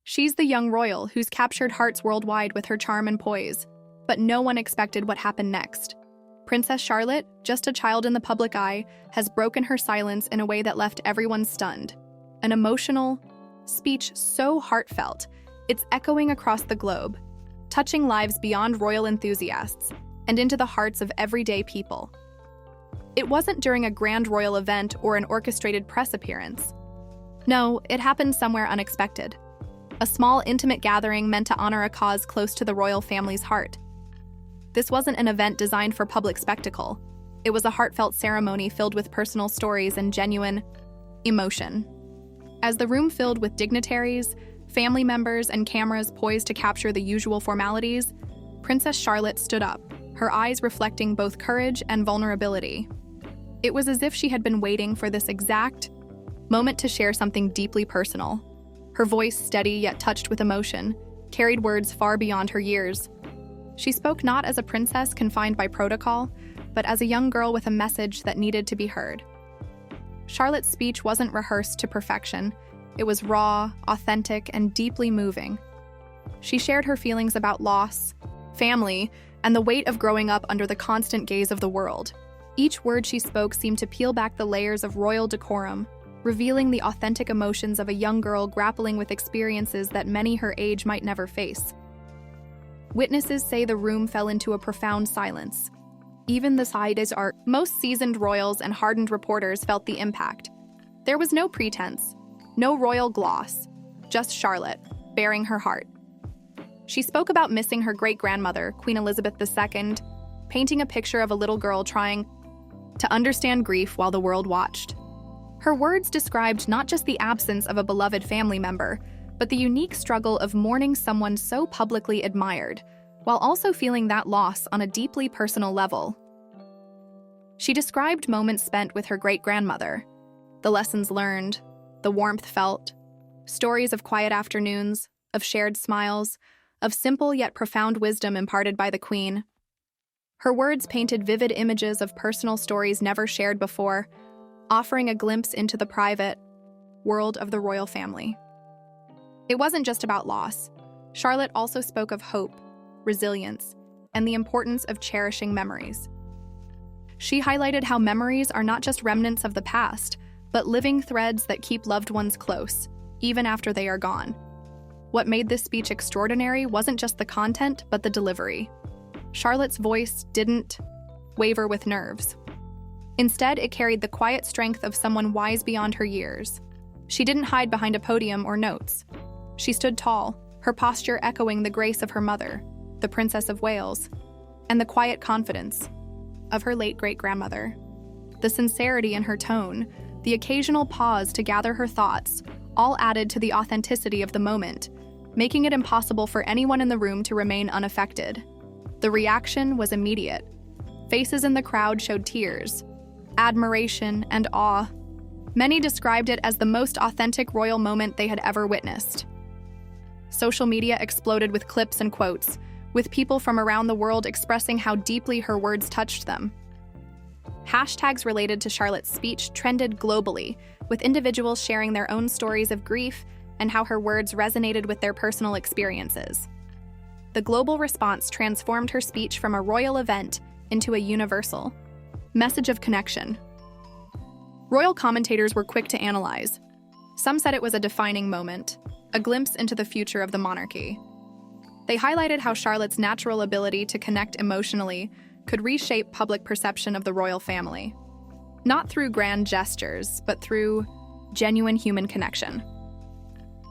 She's the young royal who's captured hearts worldwide with her charm and poise, but no one expected what happened next. Princess Charlotte, just a child in the public eye, has broken her silence in a way that left everyone stunned. An emotional speech so heartfelt, it's echoing across the globe, touching lives beyond royal enthusiasts and into the hearts of everyday people. It wasn't during a grand royal event or an orchestrated press appearance. No, it happened somewhere unexpected. A small, intimate gathering meant to honor a cause close to the royal family's heart. This wasn't an event designed for public spectacle. It was a heartfelt ceremony filled with personal stories and genuine emotion. As the room filled with dignitaries, family members, and cameras poised to capture the usual formalities, Princess Charlotte stood up, her eyes reflecting both courage and vulnerability. It was as if she had been waiting for this exact moment to share something deeply personal. Her voice, steady yet touched with emotion, carried words far beyond her years. She spoke not as a princess confined by protocol, but as a young girl with a message that needed to be heard. Charlotte's speech wasn't rehearsed to perfection. It was raw, authentic, and deeply moving. She shared her feelings about loss, family, and the weight of growing up under the constant gaze of the world. Each word she spoke seemed to peel back the layers of royal decorum, revealing the authentic emotions of a young girl grappling with experiences that many her age might never face. Witnesses say the room fell into a profound silence. Even the sides are most seasoned royals and hardened reporters felt the impact. There was no pretense, no royal gloss, just Charlotte, bearing her heart. She spoke about missing her great-grandmother, Queen Elizabeth II, painting a picture of a little girl trying to understand grief while the world watched. Her words described not just the absence of a beloved family member, but the unique struggle of mourning someone so publicly admired, while also feeling that loss on a deeply personal level. She described moments spent with her great-grandmother, the lessons learned, the warmth felt, stories of quiet afternoons, of shared smiles, of simple yet profound wisdom imparted by the Queen. Her words painted vivid images of personal stories never shared before, offering a glimpse into the private world of the royal family. It wasn't just about loss. Charlotte also spoke of hope, resilience, and the importance of cherishing memories. She highlighted how memories are not just remnants of the past, but living threads that keep loved ones close, even after they are gone. What made this speech extraordinary wasn't just the content, but the delivery. Charlotte's voice didn't waver with nerves. Instead, it carried the quiet strength of someone wise beyond her years. She didn't hide behind a podium or notes. She stood tall, her posture echoing the grace of her mother, the Princess of Wales, and the quiet confidence of her late great-grandmother. The sincerity in her tone, the occasional pause to gather her thoughts, all added to the authenticity of the moment, making it impossible for anyone in the room to remain unaffected. The reaction was immediate. Faces in the crowd showed tears, admiration, and awe. Many described it as the most authentic royal moment they had ever witnessed. Social media exploded with clips and quotes, with people from around the world expressing how deeply her words touched them. Hashtags related to Charlotte's speech trended globally, with individuals sharing their own stories of grief and how her words resonated with their personal experiences. The global response transformed her speech from a royal event into a universal message of connection. Royal commentators were quick to analyze. Some said it was a defining moment, a glimpse into the future of the monarchy. They highlighted how Charlotte's natural ability to connect emotionally could reshape public perception of the royal family. Not through grand gestures, but through genuine human connection.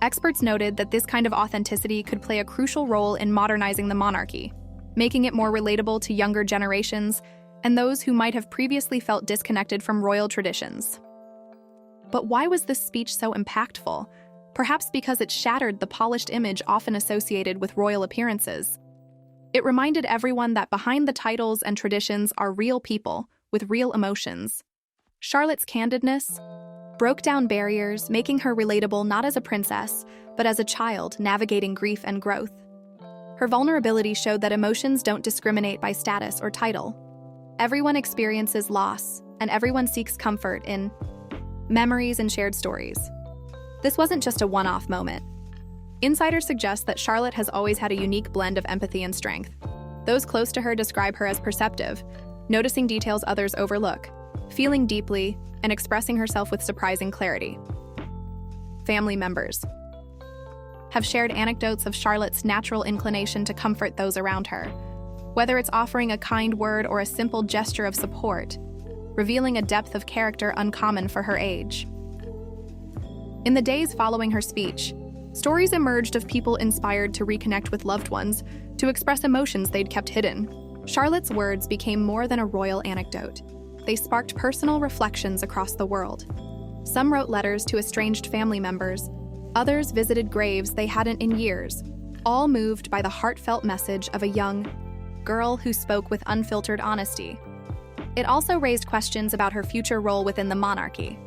Experts noted that this kind of authenticity could play a crucial role in modernizing the monarchy, making it more relatable to younger generations and those who might have previously felt disconnected from royal traditions. But why was this speech so impactful? Perhaps because it shattered the polished image often associated with royal appearances. It reminded everyone that behind the titles and traditions are real people with real emotions. Charlotte's candidness broke down barriers, making her relatable not as a princess, but as a child navigating grief and growth. Her vulnerability showed that emotions don't discriminate by status or title. Everyone experiences loss, and everyone seeks comfort in memories and shared stories. This wasn't just a one-off moment. Insiders suggest that Charlotte has always had a unique blend of empathy and strength. Those close to her describe her as perceptive, noticing details others overlook, feeling deeply, and expressing herself with surprising clarity. Family members have shared anecdotes of Charlotte's natural inclination to comfort those around her, whether it's offering a kind word or a simple gesture of support, revealing a depth of character uncommon for her age. In the days following her speech, stories emerged of people inspired to reconnect with loved ones, to express emotions they'd kept hidden. Charlotte's words became more than a royal anecdote. They sparked personal reflections across the world. Some wrote letters to estranged family members, others visited graves they hadn't in years, all moved by the heartfelt message of a young girl who spoke with unfiltered honesty. It also raised questions about her future role within the monarchy.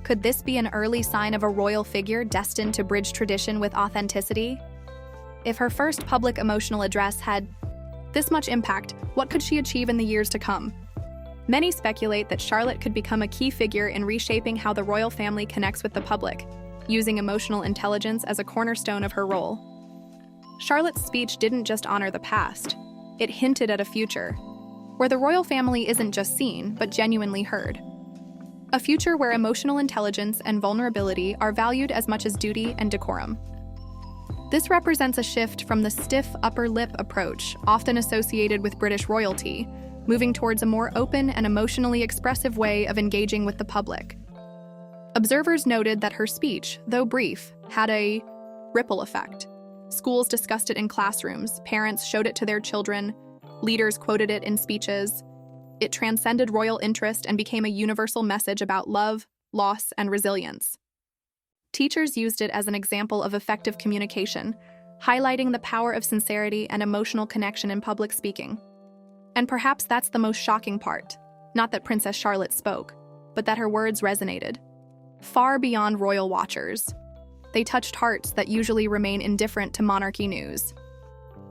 Could this be an early sign of a royal figure destined to bridge tradition with authenticity? If her first public emotional address had this much impact, what could she achieve in the years to come? Many speculate that Charlotte could become a key figure in reshaping how the royal family connects with the public, using emotional intelligence as a cornerstone of her role. Charlotte's speech didn't just honor the past, it hinted at a future, where the royal family isn't just seen, but genuinely heard. A future where emotional intelligence and vulnerability are valued as much as duty and decorum. This represents a shift from the stiff upper lip approach often associated with British royalty, moving towards a more open and emotionally expressive way of engaging with the public. Observers noted that her speech, though brief, had a ripple effect. Schools discussed it in classrooms, parents showed it to their children, leaders quoted it in speeches. It transcended royal interest and became a universal message about love, loss, and resilience. Teachers used it as an example of effective communication, highlighting the power of sincerity and emotional connection in public speaking. And perhaps that's the most shocking part, not that Princess Charlotte spoke, but that her words resonated. Far beyond royal watchers. They touched hearts that usually remain indifferent to monarchy news.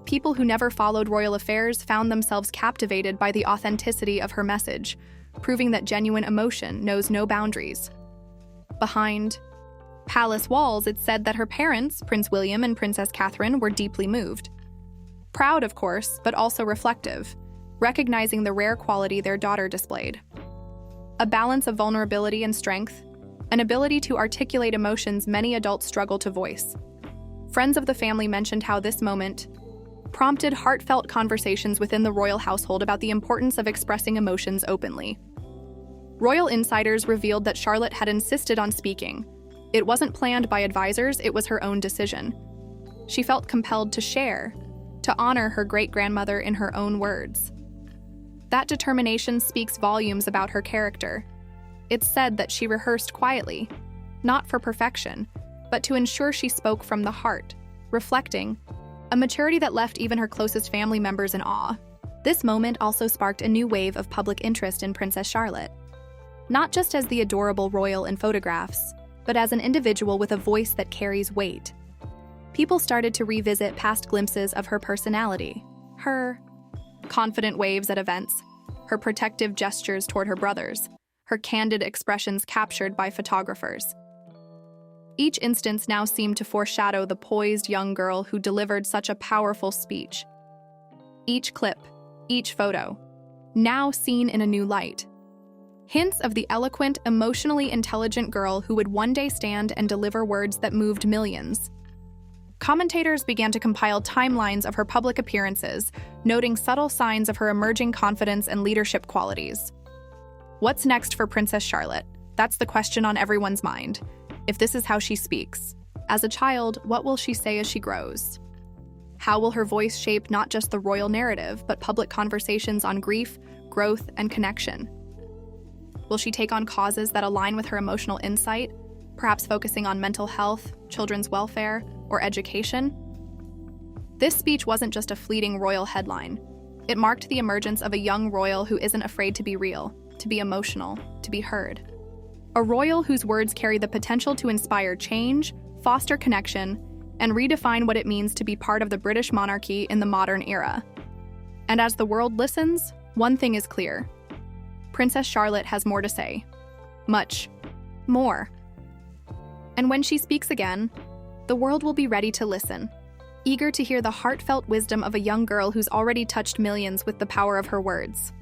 People who never followed royal affairs found themselves captivated by the authenticity of her message, proving that genuine emotion knows no boundaries. Behind palace walls, it's said that her parents, Prince William and Princess Catherine, were deeply moved. Proud, of course, but also reflective, recognizing the rare quality their daughter displayed. A balance of vulnerability and strength, an ability to articulate emotions many adults struggle to voice. Friends of the family mentioned how this moment prompted heartfelt conversations within the royal household about the importance of expressing emotions openly. Royal insiders revealed that Charlotte had insisted on speaking. It wasn't planned by advisors, it was her own decision. She felt compelled to share, to honor her great-grandmother in her own words. That determination speaks volumes about her character. It's said that she rehearsed quietly, not for perfection, but to ensure she spoke from the heart, reflecting a maturity that left even her closest family members in awe. This moment also sparked a new wave of public interest in Princess Charlotte. Not just as the adorable royal in photographs, but as an individual with a voice that carries weight. People started to revisit past glimpses of her personality, her confident waves at events, her protective gestures toward her brothers, her candid expressions captured by photographers. Each instance now seemed to foreshadow the poised young girl who delivered such a powerful speech. Each clip, each photo, now seen in a new light. Hints of the eloquent, emotionally intelligent girl who would one day stand and deliver words that moved millions. Commentators began to compile timelines of her public appearances, noting subtle signs of her emerging confidence and leadership qualities. What's next for Princess Charlotte? That's the question on everyone's mind. If this is how she speaks, as a child, what will she say as she grows? How will her voice shape not just the royal narrative, but public conversations on grief, growth, and connection? Will she take on causes that align with her emotional insight, perhaps focusing on mental health, children's welfare, or education? This speech wasn't just a fleeting royal headline. It marked the emergence of a young royal who isn't afraid to be real, to be emotional, to be heard. A royal whose words carry the potential to inspire change, foster connection, and redefine what it means to be part of the British monarchy in the modern era. And as the world listens, one thing is clear. Princess Charlotte has more to say. Much more. And when she speaks again, the world will be ready to listen, eager to hear the heartfelt wisdom of a young girl who's already touched millions with the power of her words.